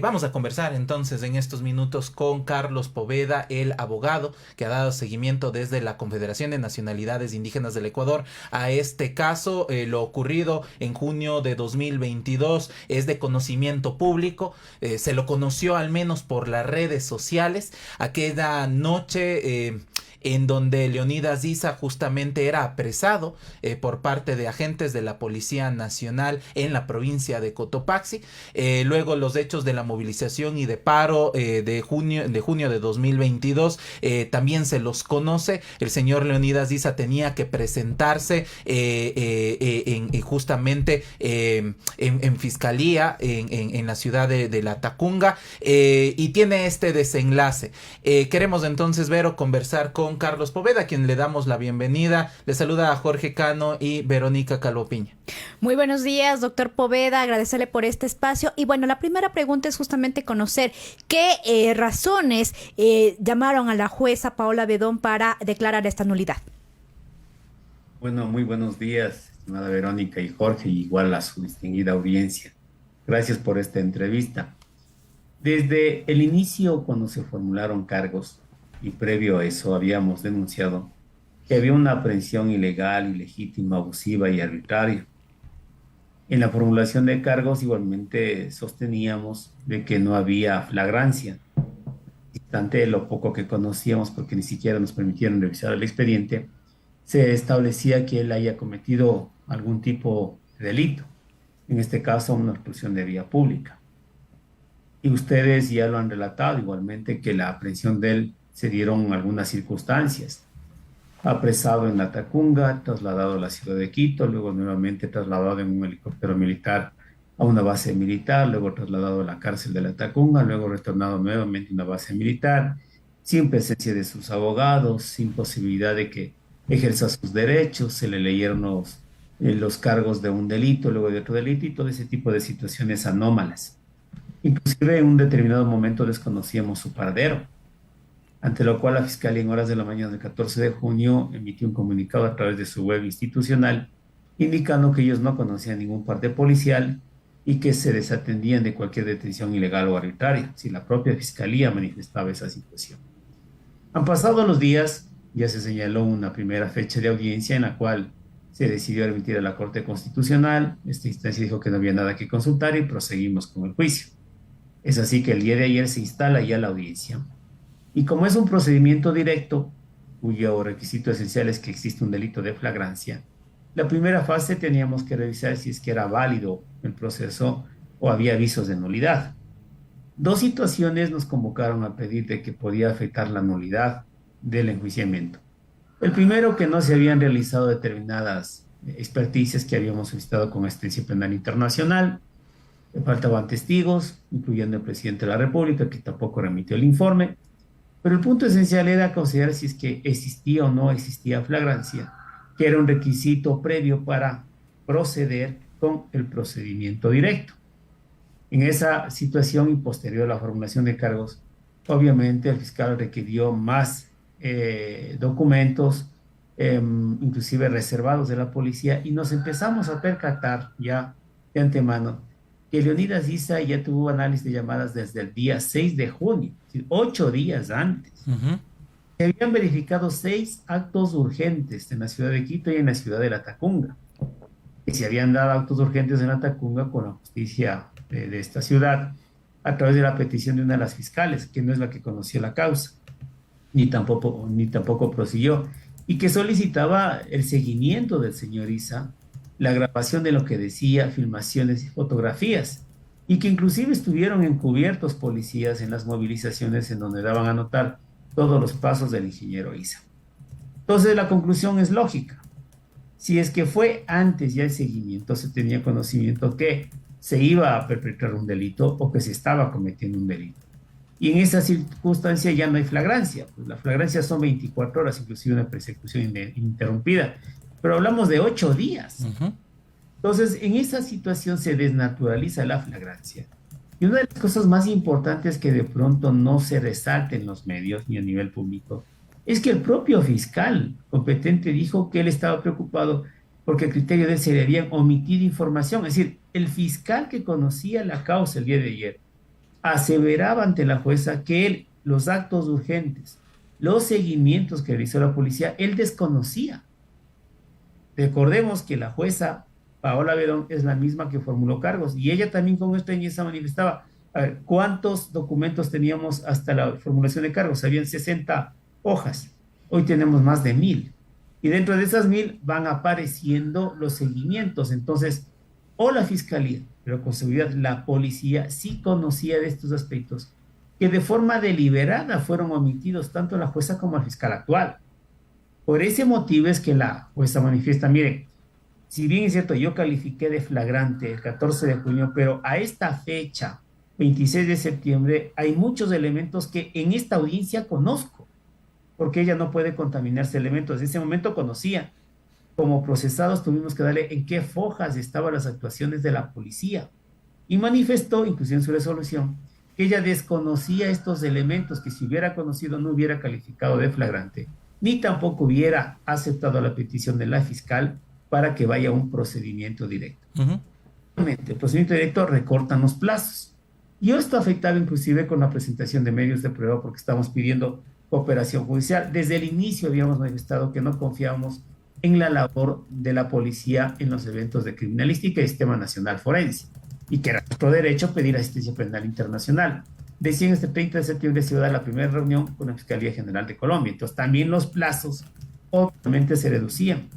Vamos a conversar entonces en estos minutos con Carlos Poveda, el abogado que ha dado seguimiento desde la Confederación de Nacionalidades Indígenas del Ecuador a este caso. Lo ocurrido en junio de 2022 es de conocimiento público. Se lo conoció al menos por las redes sociales. Aquella noche en donde Leonidas Issa justamente era apresado por parte de agentes de la Policía Nacional en la provincia de Cotopaxi. Luego los hechos de la movilización y de paro de junio de 2022 también se los conoce. El señor Leonidas Issa tenía que presentarse justamente en fiscalía en la ciudad de La Tacunga, y tiene este desenlace. Queremos entonces ver o conversar con Carlos Poveda, a quien le damos la bienvenida. Le saluda a Jorge Cano y Verónica Calvopiña. Muy buenos días, doctor Poveda, agradecerle por este espacio. Y bueno, la primera pregunta es justamente conocer qué razones llamaron a la jueza Paola Bedón para declarar esta nulidad. Bueno, muy buenos días, estimada Verónica y Jorge, y igual a su distinguida audiencia. Gracias por esta entrevista. Desde el inicio, cuando se formularon cargos, y previo a eso habíamos denunciado que había una aprehensión ilegal, ilegítima, abusiva y arbitraria. En la formulación de cargos igualmente sosteníamos de que no había flagrancia. Obstante, lo poco que conocíamos, porque ni siquiera nos permitieron revisar el expediente, se establecía que él haya cometido algún tipo de delito, en este caso una obstrucción de vía pública. Y ustedes ya lo han relatado igualmente, que la aprehensión de él se dieron algunas circunstancias. Apresado en La Tacunga, trasladado a la ciudad de Quito, luego nuevamente trasladado en un helicóptero militar a una base militar, luego trasladado a la cárcel de La Tacunga, luego retornado nuevamente a una base militar, sin presencia de sus abogados, sin posibilidad de que ejerza sus derechos. Se le leyeron los cargos de un delito, luego de otro delito, y todo ese tipo de situaciones anómalas. Inclusive en un determinado momento desconocíamos su paradero, ante lo cual la Fiscalía en horas de la mañana del 14 de junio emitió un comunicado a través de su web institucional indicando que ellos no conocían ningún parte policial y que se desatendían de cualquier detención ilegal o arbitraria, si la propia Fiscalía manifestaba esa situación. Han pasado los días, ya se señaló una primera fecha de audiencia en la cual se decidió remitir a la Corte Constitucional. Esta instancia dijo que no había nada que consultar y proseguimos con el juicio. Es así que el día de ayer se instala ya la audiencia. Y como es un procedimiento directo, cuyo requisito esencial es que existe un delito de flagrancia, la primera fase teníamos que revisar si es que era válido el proceso o había avisos de nulidad. Dos situaciones nos convocaron a pedir de que podía afectar la nulidad del enjuiciamiento. El primero, que no se habían realizado determinadas experticias que habíamos solicitado con asistencia penal internacional. Faltaban testigos, incluyendo el presidente de la República, que tampoco remitió el informe. Pero el punto esencial era considerar si es que existía o no existía flagrancia, que era un requisito previo para proceder con el procedimiento directo. En esa situación y posterior a la formulación de cargos, obviamente el fiscal requirió más documentos, inclusive reservados de la policía, y nos empezamos a percatar ya de antemano que Leonidas Issa ya tuvo análisis de llamadas desde el día 6 de junio, es decir, 8 días antes. Se habían verificado 6 actos urgentes en la ciudad de Quito y en la ciudad de La Tacunga. Y se habían dado actos urgentes en La Tacunga con la justicia de esta ciudad a través de la petición de una de las fiscales, que no es la que conoció la causa, ni tampoco prosiguió, y que solicitaba el seguimiento del señor Issa, la grabación de lo que decía, filmaciones y fotografías, y que inclusive estuvieron encubiertos policías en las movilizaciones en donde daban a notar todos los pasos del ingeniero Issa. Entonces la conclusión es lógica. Si es que fue antes ya el seguimiento, se tenía conocimiento que se iba a perpetrar un delito o que se estaba cometiendo un delito. Y en esa circunstancia ya no hay flagrancia, pues la flagrancia son 24 horas, inclusive una persecución ininterrumpida, pero hablamos de 8 días. Entonces, en esa situación se desnaturaliza la flagrancia. Y una de las cosas más importantes que de pronto no se resalta en los medios ni a nivel público es que el propio fiscal competente dijo que él estaba preocupado porque a criterio de él se le habían omitido información. Es decir, el fiscal que conocía la causa el día de ayer aseveraba ante la jueza que él, los actos urgentes, los seguimientos que realizó la policía, él desconocía. Recordemos que la jueza Paola Bedón es la misma que formuló cargos y ella también con esto en esa manifestaba. A ver, ¿cuántos documentos teníamos hasta la formulación de cargos? Habían 60 hojas. Hoy tenemos más de 1000. Y dentro de esas 1000 van apareciendo los seguimientos. Entonces, o la fiscalía, pero con seguridad la policía sí conocía de estos aspectos que de forma deliberada fueron omitidos tanto la jueza como el fiscal actual. Por ese motivo es que la jueza manifiesta, mire, si bien es cierto, yo califiqué de flagrante el 14 de junio, pero a esta fecha, 26 de septiembre, hay muchos elementos que en esta audiencia conozco, porque ella no puede contaminarse elementos. En ese momento conocía. Como procesados tuvimos que darle en qué fojas estaban las actuaciones de la policía. Y manifestó, inclusive en su resolución, que ella desconocía estos elementos, que si hubiera conocido no hubiera calificado de flagrante, ni tampoco hubiera aceptado la petición de la fiscal para que vaya a un procedimiento directo. El procedimiento directo recortan los plazos. Y esto afectaba inclusive con la presentación de medios de prueba porque estamos pidiendo cooperación judicial. Desde el inicio habíamos manifestado que no confiábamos en la labor de la policía en los eventos de criminalística y sistema nacional forense, y que era nuestro derecho pedir asistencia penal internacional. Decían este 30 de septiembre se iba a dar la primera reunión con la Fiscalía General de Colombia, entonces también los plazos obviamente se reducían.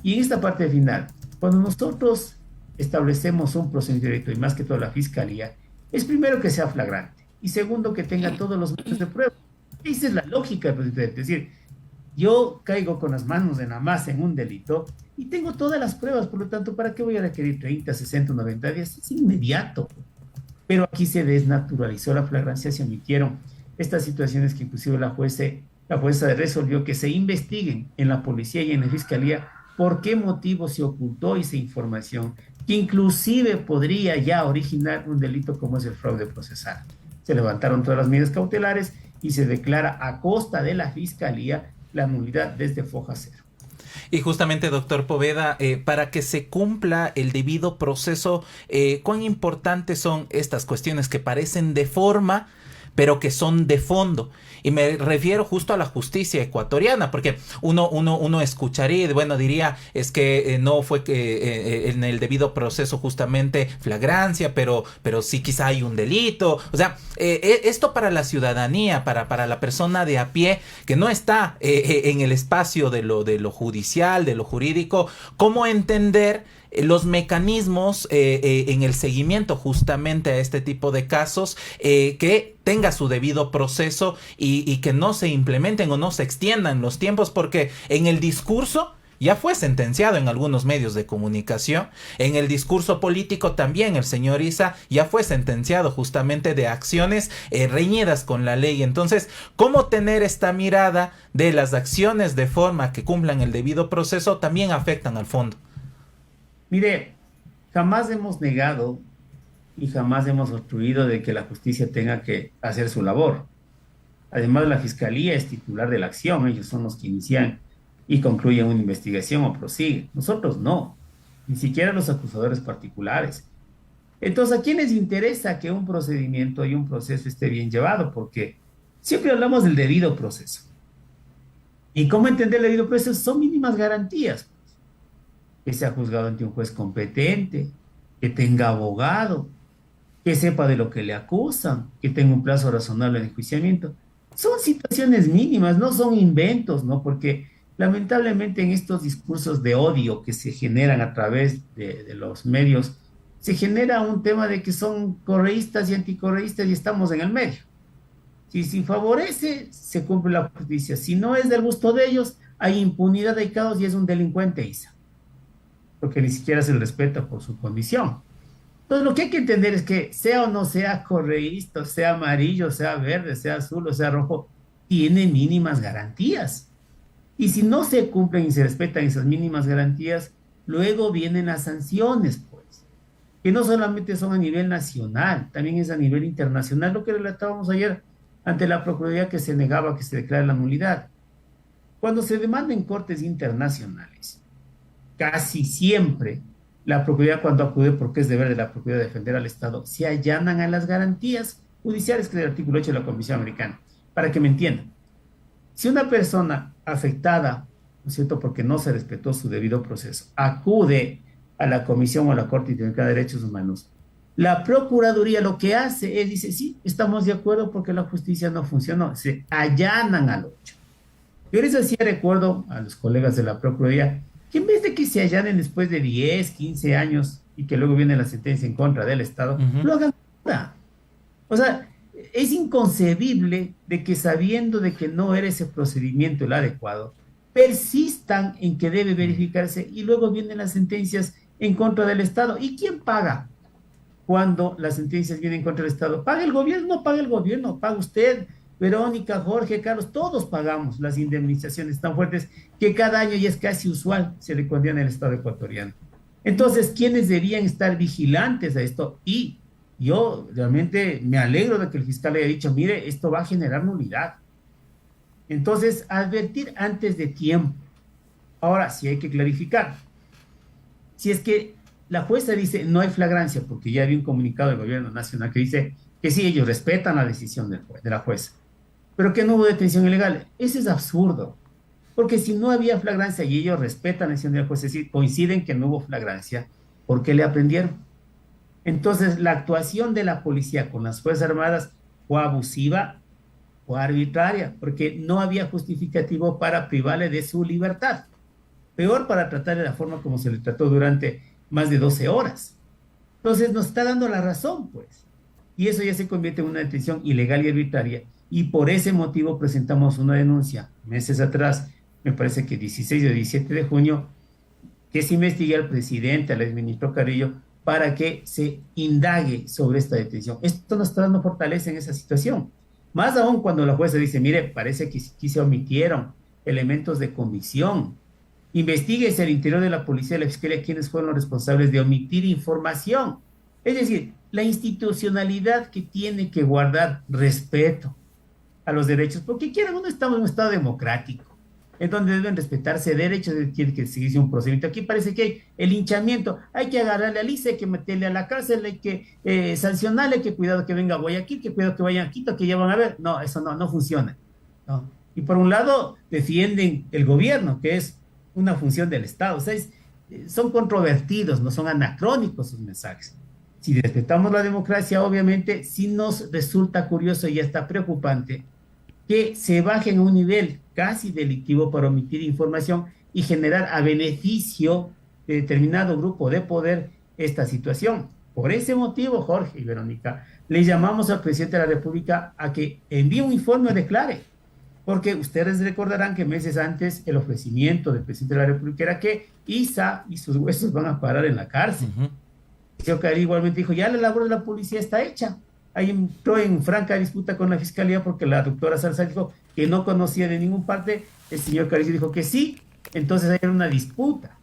Y en esta parte final, cuando nosotros establecemos un procedimiento directo, y más que todo la Fiscalía, es primero que sea flagrante, y segundo que tenga todos los medios de prueba. Esa es la lógica del procedimiento directo, es decir, yo caigo con las manos en la masa en un delito y tengo todas las pruebas, por lo tanto, ¿para qué voy a requerir 30, 60, 90 días? Es inmediato. Pero aquí se desnaturalizó la flagrancia, se omitieron estas situaciones que inclusive la jueza resolvió que se investiguen en la policía y en la fiscalía por qué motivo se ocultó esa información, que inclusive podría ya originar un delito como es el fraude procesal. Se levantaron todas las medidas cautelares y se declara a costa de la fiscalía la nulidad desde foja cero. Y justamente, doctor Poveda, para que se cumpla el debido proceso, ¿cuán importantes son estas cuestiones que parecen de forma, pero que son de fondo? Y me refiero justo a la justicia ecuatoriana, porque uno escucharía, bueno, diría, es que no fue que en el debido proceso justamente flagrancia, pero sí quizá hay un delito. O sea, esto para la ciudadanía, para la persona de a pie, que no está en el espacio de lo judicial, de lo jurídico, ¿cómo entender los mecanismos en el seguimiento justamente a este tipo de casos, que tenga su debido proceso y que no se implementen o no se extiendan los tiempos? Porque en el discurso ya fue sentenciado en algunos medios de comunicación, en el discurso político también el señor Issa ya fue sentenciado justamente de acciones reñidas con la ley. Entonces, ¿cómo tener esta mirada de las acciones de forma que cumplan el debido proceso también afectan al fondo? Mire, jamás hemos negado y jamás hemos obstruido de que la justicia tenga que hacer su labor. Además, la fiscalía es titular de la acción, ellos son los que inician y concluyen una investigación o prosiguen. Nosotros no, ni siquiera los acusadores particulares. Entonces, ¿a quién les interesa que un procedimiento y un proceso esté bien llevado? Porque siempre hablamos del debido proceso. ¿Y cómo entender el debido proceso? Son mínimas garantías. Que sea juzgado ante un juez competente, que tenga abogado, que sepa de lo que le acusan, que tenga un plazo razonable de enjuiciamiento. Son situaciones mínimas, no son inventos, ¿no? Porque lamentablemente en estos discursos de odio que se generan a través de los medios, se genera un tema de que son correístas y anticorreístas y estamos en el medio. Si favorece, se cumple la justicia. Si no es del gusto de ellos, hay impunidad, hay caos y es un delincuente, Isa, porque ni siquiera se le respeta por su condición. Entonces, lo que hay que entender es que sea o no sea correísta, sea amarillo, sea verde, sea azul o sea rojo, tiene mínimas garantías. Y si no se cumplen y se respetan esas mínimas garantías, luego vienen las sanciones, pues, que no solamente son a nivel nacional, también es a nivel internacional, lo que relatábamos ayer ante la Procuraduría, que se negaba que se declare la nulidad. Cuando se demanda en cortes internacionales, casi siempre la Procuraduría, cuando acude, porque es deber de la Procuraduría defender al Estado, se allanan a las garantías judiciales, que es el artículo 8 de la Convención Americana, para que me entiendan. Si una persona afectada, ¿no es cierto?, porque no se respetó su debido proceso, acude a la Comisión o a la Corte Interamericana de Derechos Humanos, la Procuraduría lo que hace es, dice, sí, estamos de acuerdo porque la justicia no funcionó, se allanan al hecho. Yo les hacía recuerdo a los colegas de la Procuraduría que en vez de que se allanen después de 10, 15 años y que luego viene la sentencia en contra del Estado, lo hagan ahora. O sea, es inconcebible de que sabiendo de que no era ese procedimiento el adecuado, persistan en que debe verificarse y luego vienen las sentencias en contra del Estado. ¿Y quién paga cuando las sentencias vienen contra el Estado? ¿Paga el gobierno? No paga el gobierno, paga usted, Verónica, Jorge, Carlos, todos pagamos las indemnizaciones tan fuertes que cada año ya es casi usual se le condena el Estado ecuatoriano. Entonces, ¿quiénes deberían estar vigilantes a esto? Y yo realmente me alegro de que el fiscal haya dicho, mire, esto va a generar nulidad. Entonces, advertir antes de tiempo. Ahora, sí hay que clarificar. Si es que la jueza dice no hay flagrancia, porque ya había un comunicado del gobierno nacional que dice que sí, ellos respetan la decisión de la jueza, pero que no hubo detención ilegal. Eso es absurdo, porque si no había flagrancia y ellos respetan la decisión de la jueza, es decir, coinciden que no hubo flagrancia, ¿por qué le aprendieron? Entonces, la actuación de la policía con las Fuerzas Armadas fue abusiva o arbitraria, porque no había justificativo para privarle de su libertad. Peor para tratar de la forma como se le trató durante más de 12 horas. Entonces, nos está dando la razón, pues. Y eso ya se convierte en una detención ilegal y arbitraria, y por ese motivo presentamos una denuncia meses atrás, me parece que 16 o 17 de junio, que se investigue al presidente, al exministro Carrillo, para que se indague sobre esta detención. Esto nos está dando fortaleza en esa situación. Más aún cuando la jueza dice, mire, parece que aquí se omitieron elementos de convicción. Investíguese al interior de la policía y la fiscalía quiénes fueron los responsables de omitir información. Es decir, la institucionalidad que tiene que guardar respeto a los derechos, porque quieran, uno estamos en un estado democrático, en donde deben respetarse derechos, tiene que seguirse un procedimiento. Aquí parece que hay el linchamiento, hay que agarrarle a Lisa, hay que meterle a la cárcel, hay que sancionarle, que cuidado que venga a Guayaquil, que cuidado que vayan a Quito, que ya van a ver. No, eso no funciona, ¿no? Y por un lado defienden el gobierno, que es una función del Estado. O sea, son controvertidos, no son anacrónicos sus mensajes. Si respetamos la democracia, obviamente, sí nos resulta curioso y hasta preocupante que se bajen a un nivel casi delictivo para omitir información y generar a beneficio de determinado grupo de poder esta situación. Por ese motivo, Jorge y Verónica, le llamamos al presidente de la República a que envíe un informe o declare, porque ustedes recordarán que meses antes el ofrecimiento del presidente de la República era que Isa y sus huesos van a parar en la cárcel. El señor Cari igualmente dijo, ya la labor de la policía está hecha. Ahí entró en franca disputa con la fiscalía porque la doctora Salazar dijo que no conocía de ninguna parte, el señor Cari dijo que sí, entonces hay una disputa.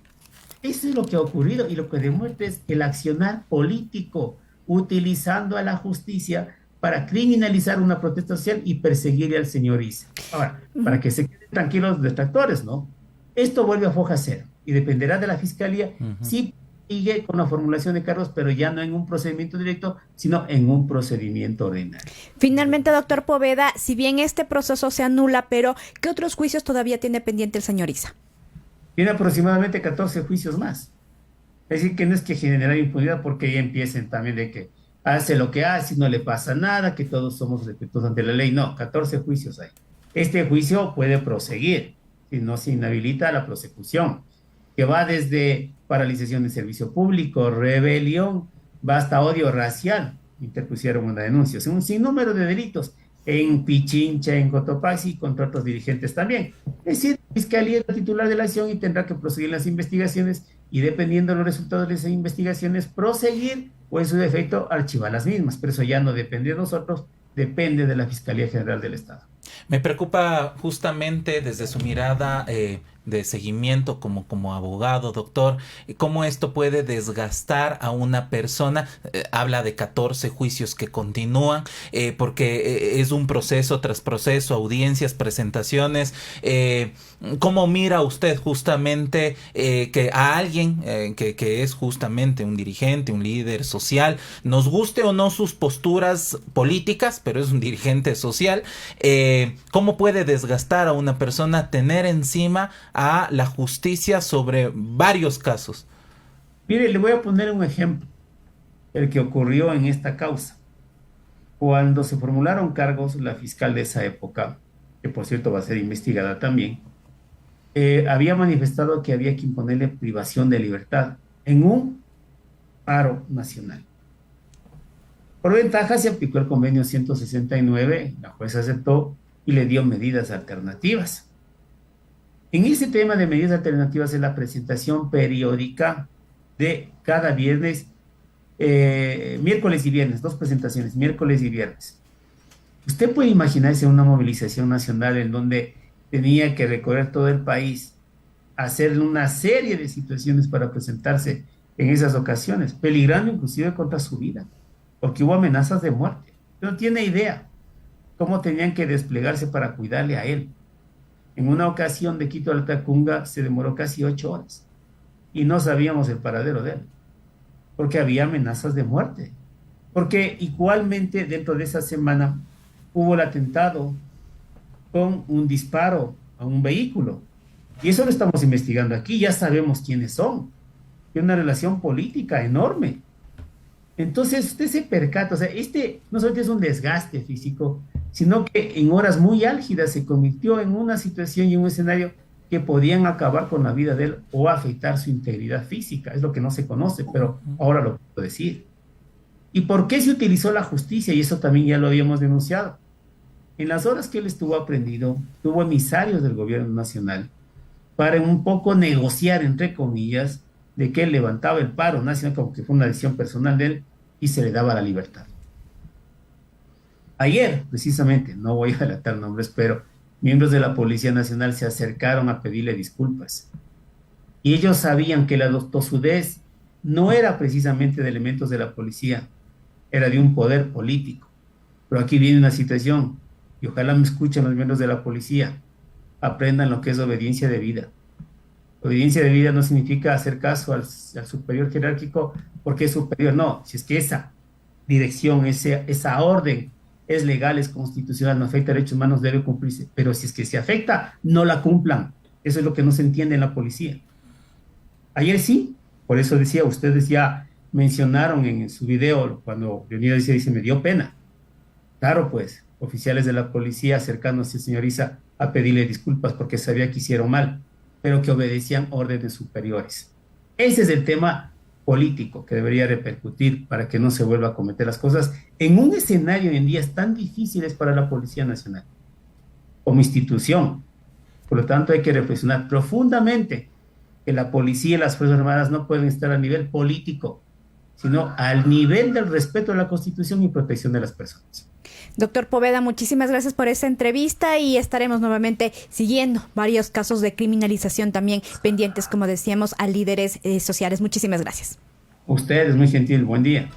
Eso es lo que ha ocurrido y lo que demuestra es el accionar político, utilizando a la justicia para criminalizar una protesta social y perseguirle al señor Isa. Ahora, para que se queden tranquilos los detractores, ¿no? Esto vuelve a foja cero y dependerá de la fiscalía si sigue con la formulación de cargos, pero ya no en un procedimiento directo, sino en un procedimiento ordinario. Finalmente, doctor Poveda, si bien este proceso se anula, pero ¿qué otros juicios todavía tiene pendiente el señor Isa? Tiene aproximadamente 14 juicios más. Es decir, que no es que generar impunidad porque ya empiecen también de que hace lo que hace y no le pasa nada, que todos somos respetuosos ante la ley. No, 14 juicios hay. Este juicio puede proseguir si no se inhabilita la prosecución, que va desde paralización de servicio público, rebelión, va hasta odio racial. Interpusieron una denuncia. O sea, un sinnúmero de delitos en Pichincha, en Cotopaxi y contra otros dirigentes también. Es decir, la Fiscalía es la titular de la acción y tendrá que proseguir las investigaciones y dependiendo de los resultados de esas investigaciones, proseguir o en su defecto archivar las mismas. Pero eso ya no depende de nosotros, depende de la Fiscalía General del Estado. Me preocupa justamente desde su mirada de seguimiento como abogado, doctor, cómo esto puede desgastar a una persona. Habla de 14 juicios que continúan, porque es un proceso tras proceso, audiencias, presentaciones. ¿Cómo mira usted justamente que a alguien que es justamente un dirigente, un líder social, nos guste o no sus posturas políticas, pero es un dirigente social, cómo puede desgastar a una persona tener encima a la justicia sobre varios casos? Mire, le voy a poner un ejemplo, el que ocurrió en esta causa. Cuando se formularon cargos, la fiscal de esa época, que por cierto va a ser investigada también, había manifestado que había que imponerle privación de libertad en un paro nacional. Por ventaja se aplicó el convenio 169, la jueza aceptó y le dio medidas alternativas. En ese tema de medidas alternativas es la presentación periódica de cada viernes, miércoles y viernes, 2 presentaciones, miércoles y viernes. Usted puede imaginarse una movilización nacional en donde tenía que recorrer todo el país, hacer una serie de situaciones para presentarse en esas ocasiones, peligrando inclusive contra su vida, porque hubo amenazas de muerte. No tiene idea cómo tenían que desplegarse para cuidarle a él. En una ocasión de Quito a Tacunga se demoró casi 8 horas y no sabíamos el paradero de él, porque había amenazas de muerte. Porque igualmente dentro de esa semana hubo el atentado con un disparo a un vehículo. Y eso lo estamos investigando aquí, ya sabemos quiénes son. Hay una relación política enorme. Entonces usted se percata, o sea, no solamente es un desgaste físico, sino que en horas muy álgidas se convirtió en una situación y un escenario que podían acabar con la vida de él o afectar su integridad física. Es lo que no se conoce, pero ahora lo puedo decir. ¿Y por qué se utilizó la justicia? Y eso también ya lo habíamos denunciado. En las horas que él estuvo aprendido, tuvo emisarios del gobierno nacional para un poco negociar, entre comillas, de que él levantaba el paro nacional como que fue una decisión personal de él y se le daba la libertad. Ayer, precisamente, no voy a delatar nombres, pero miembros de la Policía Nacional se acercaron a pedirle disculpas. Y ellos sabían que la tosudez no era precisamente de elementos de la policía, era de un poder político. Pero aquí viene una situación, y ojalá me escuchen los miembros de la policía, aprendan lo que es obediencia de vida. Obediencia de vida no significa hacer caso al superior jerárquico porque es superior, no, si es que esa dirección, esa orden es legal, es constitucional, no afecta a derechos humanos, debe cumplirse, pero si es que se afecta, no la cumplan. Eso es lo que no se entiende en la policía. Ayer sí, por eso decía, ustedes ya mencionaron en su video, cuando Leonidas dice, me dio pena. Claro, pues, oficiales de la policía acercándose, señor Isa, a pedirle disculpas porque sabía que hicieron mal, pero que obedecían órdenes superiores. Ese es el tema político que debería repercutir para que no se vuelva a cometer las cosas en un escenario en días tan difíciles para la Policía Nacional como institución. Por lo tanto, hay que reflexionar profundamente que la policía y las Fuerzas Armadas no pueden estar a nivel político, sino al nivel del respeto a la Constitución y protección de las personas. Doctor Poveda, muchísimas gracias por esta entrevista y estaremos nuevamente siguiendo varios casos de criminalización también pendientes, como decíamos, a líderes sociales. Muchísimas gracias. Usted es muy gentil. Buen día.